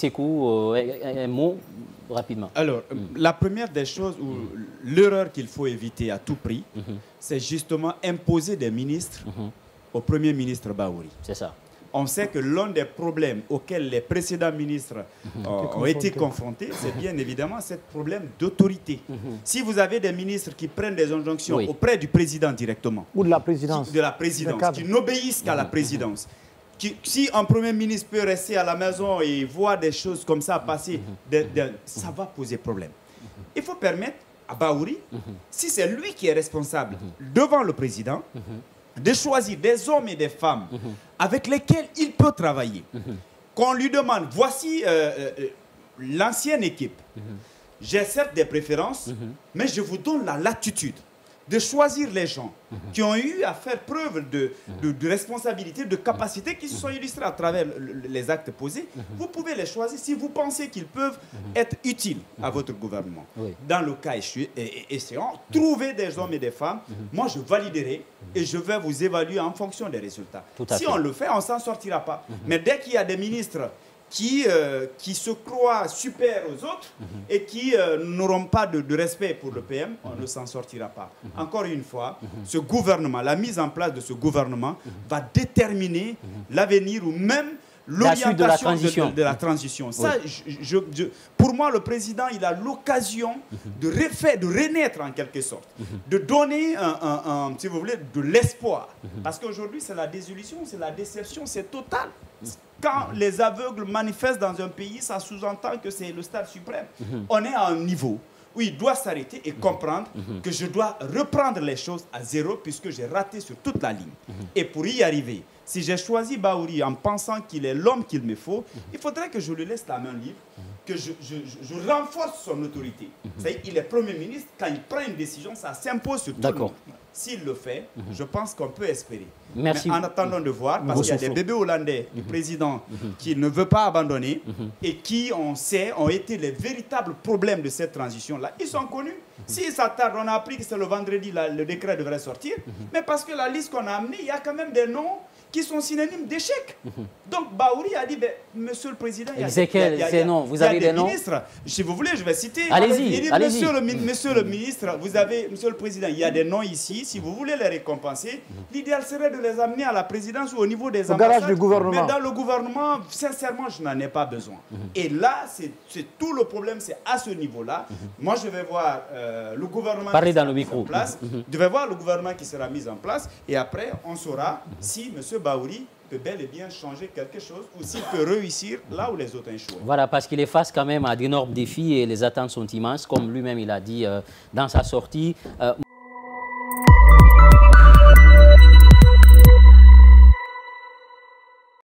Sékou, un mot rapidement. Alors, la première des choses, ou l'erreur qu'il faut éviter à tout prix, c'est justement imposer des ministres au Premier ministre Bahouri. C'est ça. On sait que l'un des problèmes auxquels les précédents ministres ont été confrontés, c'est bien évidemment ce problème d'autorité. Si vous avez des ministres qui prennent des injonctions auprès du président directement, ou de la présidence, qui n'obéissent qu'à la présidence, si un Premier ministre peut rester à la maison et voir des choses comme ça passer, ça va poser problème. Il faut permettre à Bahouri, si c'est lui qui est responsable devant le président, de choisir des hommes et des femmes avec lesquels il peut travailler. Qu'on lui demande, voici l'ancienne équipe. J'ai certes des préférences, mais je vous donne la latitude de choisir les gens qui ont eu à faire preuve de responsabilité, de capacité, qui se sont illustrés à travers les actes posés. Vous pouvez les choisir si vous pensez qu'ils peuvent être utiles à votre gouvernement. Dans le cas échéant, trouvez des hommes et des femmes. Moi, je validerai et je vais vous évaluer en fonction des résultats. Si on le fait, on ne s'en sortira pas. Mais dès qu'il y a des ministres qui se croient super aux autres et qui n'auront pas de respect pour le PM, on ne s'en sortira pas. Encore une fois, ce gouvernement, la mise en place de ce gouvernement va déterminer l'avenir ou même l'orientation de la transition. Ça, pour moi, le président, il a l'occasion de renaître en quelque sorte, de donner, si vous voulez, de l'espoir. Parce qu'aujourd'hui, c'est la désillusion, c'est la déception, c'est total. Quand les aveugles manifestent dans un pays, ça sous-entend que c'est le stade suprême. On est à un niveau où il doit s'arrêter et comprendre que je dois reprendre les choses à zéro puisque j'ai raté sur toute la ligne. Et pour y arriver, si j'ai choisi Bahouri en pensant qu'il est l'homme qu'il me faut, il faudrait que je lui laisse la main libre, que je renforce son autorité. C'est-à-dire qu'il est Premier ministre, quand il prend une décision, ça s'impose sur tout le monde. S'il le fait, je pense qu'on peut espérer. Merci. Mais en attendant de voir, parce qu'il y a des bébés hollandais du président qui ne veut pas abandonner et qui, on sait, ont été les véritables problèmes de cette transition-là. Ils sont connus. Si ça tarde, on a appris que c'est le vendredi, le décret devrait sortir. Mais parce que la liste qu'on a amenée, il y a quand même des noms qui sont synonymes d'échec. Donc Bahouri a dit, monsieur le président, il y a des ministres. Si vous voulez, je vais citer. Allez-y. Monsieur le ministre, monsieur le président, il y a des noms ici. Si vous voulez les récompenser, l'idéal serait de les amener à la présidence ou au niveau des ambassades. Du gouvernement. Mais dans le gouvernement, sincèrement, je n'en ai pas besoin. Et là, c'est tout le problème, c'est à ce niveau-là. Moi, je vais voir le gouvernement qui sera mis en place. Je vais voir le gouvernement qui sera mis en place. Et après, on saura si monsieur Bahouri peut bel et bien changer quelque chose ou s'il peut réussir là où les autres ont échoué. Voilà, parce qu'il est face quand même à d'énormes défis et les attentes sont immenses, comme lui-même il a dit dans sa sortie.